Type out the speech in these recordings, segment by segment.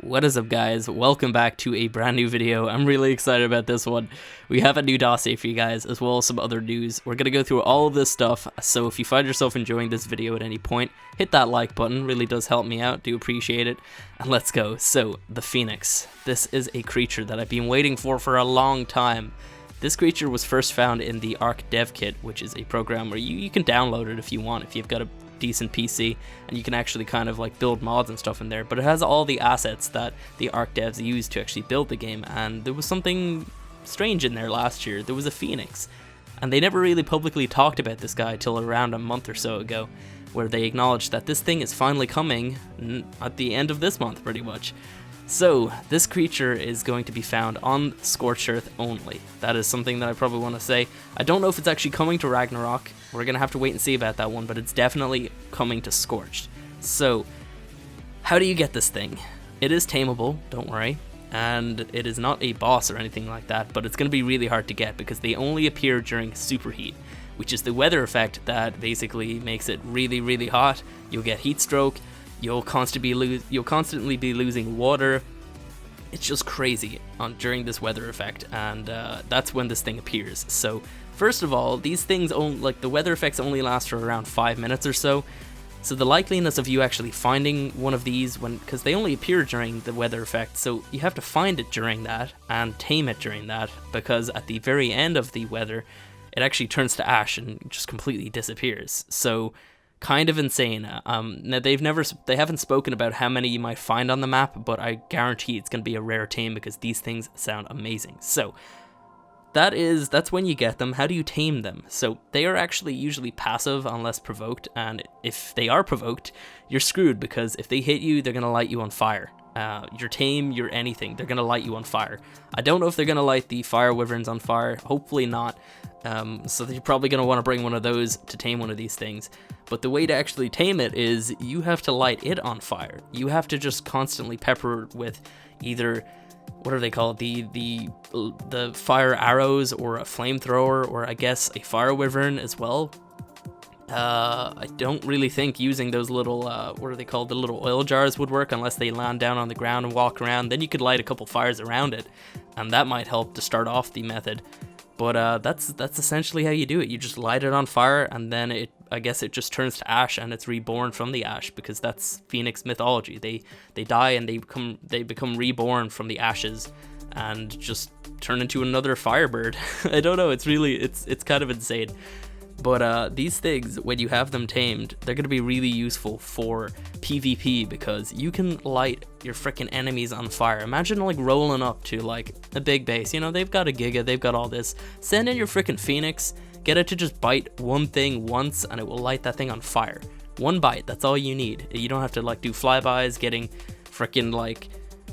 What is up, guys? Welcome back to a brand new video. I'm really excited about this one. We have a new dossier for you guys, as well as some other news. We're going to go through all of this stuff, so if you find yourself enjoying this video at any point, hit that like button. Really does help me out. Do appreciate it. And let's go. So, the Phoenix. This is a creature that I've been waiting for a long time. This creature was first found in the Ark Dev Kit, which is a program where you can download it if you want, if you've got a decent PC, and you can actually kind of like build mods and stuff in there, but it has all the assets that the Ark devs used to actually build the game. And there was something strange in there last year. There was a Phoenix, and they never really publicly talked about this guy till around a month or so ago, where they acknowledged that this thing is finally coming at the end of this month, pretty much. So, this creature is going to be found on Scorched Earth only. That is something that I probably want to say. I don't know if it's actually coming to Ragnarok. We're going to have to wait and see about that one, but it's definitely coming to Scorched. So, how do you get this thing? It is tameable, don't worry, and it is not a boss or anything like that, but it's going to be really hard to get because they only appear during superheat, which is the weather effect that basically makes it really, really hot. You'll get heat stroke. You'll constantly be losing water. It's just crazy during this weather effect, and that's when this thing appears. So first of all, these things the weather effects only last for around 5 minutes or so. So the likeliness of you actually finding one of these because they only appear during the weather effect, so you have to find it during that and tame it during that, because at the very end of the weather, it actually turns to ash and just completely disappears. So kind of insane. Now they haven't spoken about how many you might find on the map, but I guarantee it's going to be a rare tame because these things sound amazing. So that's when you get them. How do you tame them? So they are actually usually passive unless provoked, and if they are provoked, you're screwed, because if they hit you, they're going to light you on fire. You're tame, you're anything, they're going to light you on fire. I don't know if they're going to light the fire wyverns on fire, hopefully not. So you're probably going to want to bring one of those to tame one of these things. But the way to actually tame it is you have to light it on fire. You have to just constantly pepper it with either, what are they called, the fire arrows, or a flamethrower, or I guess a fire wyvern as well. I don't really think using those little, what are they called, the little oil jars would work unless they land down on the ground and walk around. Then you could light a couple fires around it, and that might help to start off the method. But that's essentially how you do it. You just light it on fire, and then I guess it just turns to ash, and it's reborn from the ash, because that's Phoenix mythology. They die and they become reborn from the ashes and just turn into another firebird. I don't know, it's kind of insane. But these things, when you have them tamed, they're going to be really useful for PvP, because you can light your freaking enemies on fire. Imagine like rolling up to like a big base, they've got a Giga, they've got all this. Send in your freaking Phoenix, get it to just bite one thing once, and it will light that thing on fire. One bite, that's all you need. You don't have to like do flybys, getting freaking like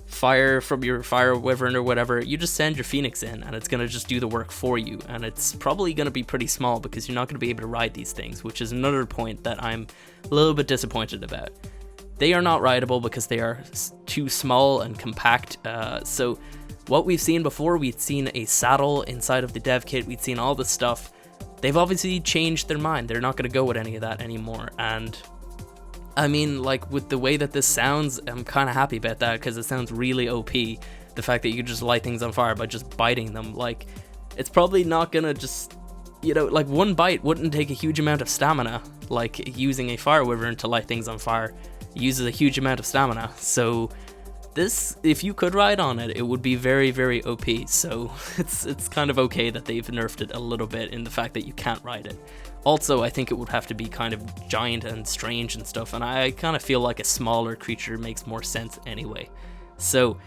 fire from your fire wyvern or whatever. You just send your Phoenix in, and it's going to just do the work for you, and it's probably going to be pretty small because you're not going to be able to ride these things, which is another point that I'm a little bit disappointed about. They are not rideable because they are too small and compact. So what we've seen before, we'd seen a saddle inside of the dev kit, we'd seen all this stuff. They've obviously changed their mind. They're not going to go with any of that anymore, and I mean, like, with the way that this sounds, I'm kind of happy about that, because it sounds really OP. The fact that you can just light things on fire by just biting them. Like, it's probably not gonna just, like, one bite wouldn't take a huge amount of stamina. Like, using a fire wyvern to light things on fire uses a huge amount of stamina. So this, if you could ride on it, it would be very, very OP. So it's kind of okay that they've nerfed it a little bit in the fact that you can't ride it. Also, I think it would have to be kind of giant and strange and stuff, and I kind of feel like a smaller creature makes more sense anyway. So,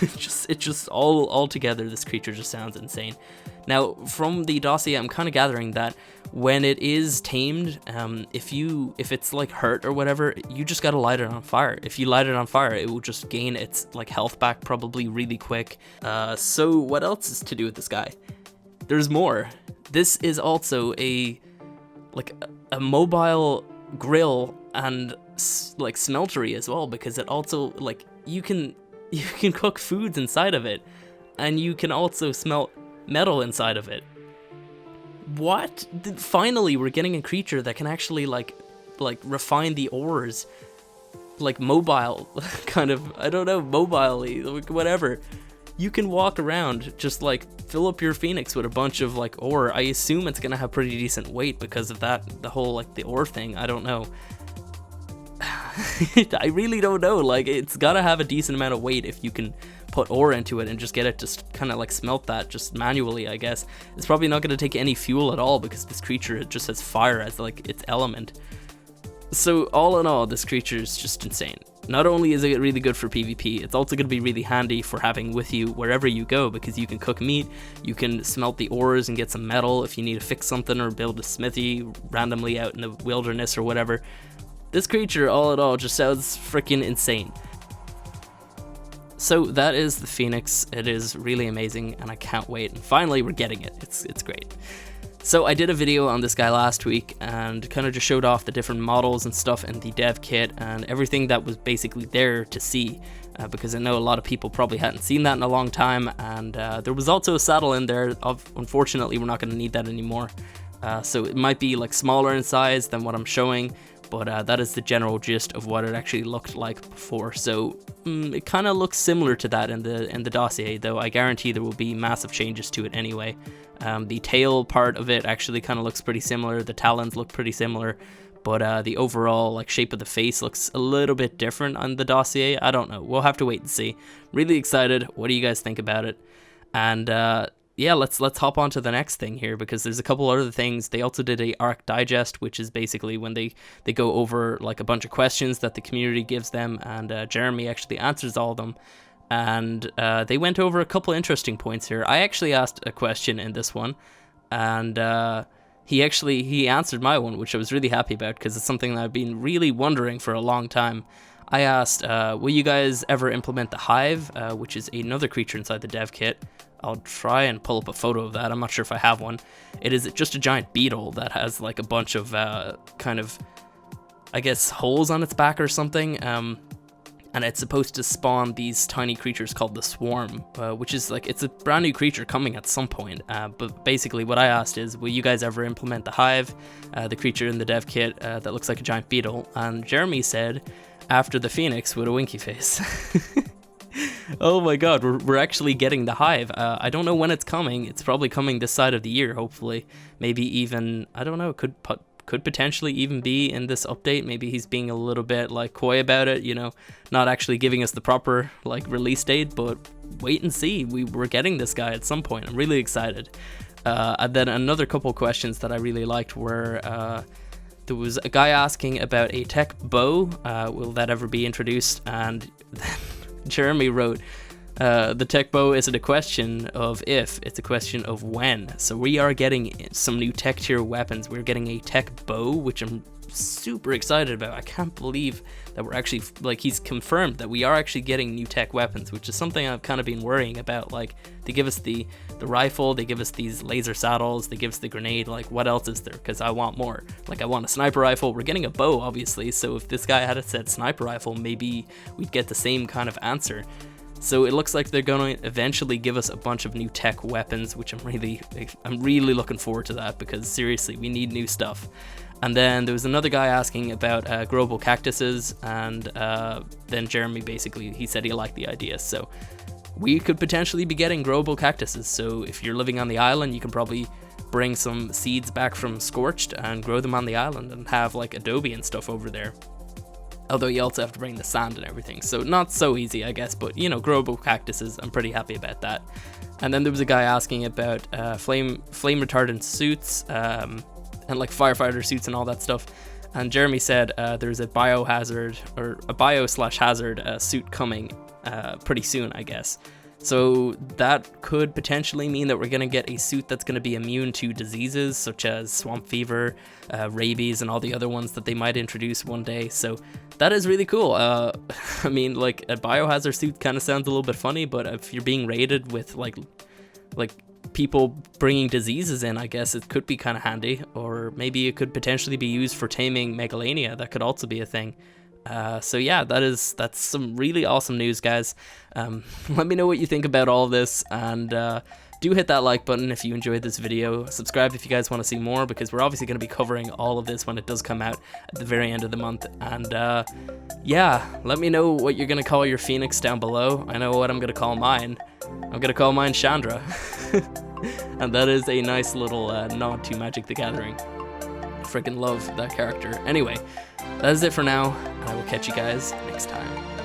it just all together, this creature just sounds insane. Now, from the dossier, I'm kind of gathering that when it is tamed, if it's like hurt or whatever, you just gotta light it on fire. If you light it on fire, it will just gain its like health back probably really quick. So what else is to do with this guy? There's more. This is also a mobile grill and like smeltery as well, because it also, like, you can cook foods inside of it, and you can also smelt metal inside of it. What? Finally, we're getting a creature that can actually like refine the ores like mobile, kind of, I don't know, mobile-y, like, whatever. You can walk around, just like fill up your Phoenix with a bunch of like ore. I assume it's gonna have pretty decent weight because of that, the whole like the ore thing. I don't know. I really don't know. Like, it's gotta have a decent amount of weight if you can put ore into it and just get it to kind of like smelt that just manually, I guess. It's probably not gonna take any fuel at all because this creature just has fire as like its element. So all in all, this creature is just insane. Not only is it really good for PvP, it's also going to be really handy for having with you wherever you go, because you can cook meat, you can smelt the ores and get some metal if you need to fix something or build a smithy randomly out in the wilderness or whatever. This creature, all in all, just sounds freaking insane. So that is the Phoenix. It is really amazing and I can't wait. And finally, we're getting it. It's great. So I did a video on this guy last week and kind of just showed off the different models and stuff in the dev kit and everything that was basically there to see, because I know a lot of people probably hadn't seen that in a long time, and there was also a saddle in there. Unfortunately, we're not going to need that anymore, so it might be like smaller in size than what I'm showing, but that is the general gist of what it actually looked like before. So it kind of looks similar to that in the dossier, though I guarantee there will be massive changes to it anyway. The tail part of it actually kind of looks pretty similar, the talons look pretty similar, but the overall like shape of the face looks a little bit different on the dossier. I don't know, we'll have to wait and see. Really excited. What do you guys think about it? And yeah, let's hop on to the next thing here, because there's a couple other things. They also did a Ark Digest, which is basically when they go over like a bunch of questions that the community gives them, and Jeremy actually answers all of them. And they went over a couple interesting points here. I actually asked a question in this one, and he answered my one, which I was really happy about because it's something that I've been really wondering for a long time. I asked, will you guys ever implement the HIVE, which is another creature inside the dev kit? I'll try and pull up a photo of that. I'm not sure if I have one. It is just a giant beetle that has like a bunch of kind of, I guess, holes on its back or something. And it's supposed to spawn these tiny creatures called the Swarm, which is like, it's a brand new creature coming at some point. But basically what I asked is, will you guys ever implement the HIVE, the creature in the dev kit that looks like a giant beetle? And Jeremy said, after the Phoenix with a winky face. Oh my god, we're actually getting the HIVE. I don't know when it's coming. It's probably coming this side of the year, hopefully. Maybe even, I don't know, it could potentially even be in this update. Maybe he's being a little bit like coy about it, you know, not actually giving us the proper like release date, but wait and see. We're getting this guy at some point. I'm really excited. And then another couple questions that I really liked were there was a guy asking about a TEK bow. Will that ever be introduced? And then Jeremy wrote, the TEK bow isn't a question of if, it's a question of when. So we are getting some new TEK tier weapons. We're getting a TEK bow, which I'm super excited about. I can't believe that we're actually, like, he's confirmed that we are actually getting new TEK weapons, which is something I've kind of been worrying about. Like, they give us the rifle, they give us these laser saddles, they give us the grenade, like, what else is there? Because I want more. Like, I want a sniper rifle. We're getting a bow, obviously, so if this guy had said sniper rifle, maybe we'd get the same kind of answer. So it looks like they're going to eventually give us a bunch of new TEK weapons, which I'm really looking forward to that, because seriously, we need new stuff. And then there was another guy asking about Grovyle Cactuses, and then Jeremy basically, he said he liked the idea. So we could potentially be getting Grovyle Cactuses. So if you're living on the island, you can probably bring some seeds back from Scorched and grow them on the island and have like adobe and stuff over there. Although you also have to bring the sand and everything, so not so easy, I guess, but, you know, Grovyle Cactuses, I'm pretty happy about that. And then there was a guy asking about flame retardant suits, and like firefighter suits and all that stuff. And Jeremy said there's a biohazard, or a bio/hazard suit coming pretty soon, I guess. So that could potentially mean that we're going to get a suit that's going to be immune to diseases such as swamp fever, rabies, and all the other ones that they might introduce one day. So that is really cool. I mean, like, a biohazard suit kind of sounds a little bit funny, but if you're being raided with like people bringing diseases in, I guess it could be kind of handy. Or maybe it could potentially be used for taming Megalania. That could also be a thing. So yeah, that's some really awesome news, guys. Let me know what you think about all this, and do hit that like button if you enjoyed this video. Subscribe if you guys want to see more, because we're obviously going to be covering all of this when it does come out at the very end of the month. And yeah, let me know what you're going to call your phoenix down below. I know what I'm going to call mine. I'm going to call mine Chandra. And that is a nice little nod to Magic the Gathering. Freaking love that character. Anyway, that is it for now, and I will catch you guys next time.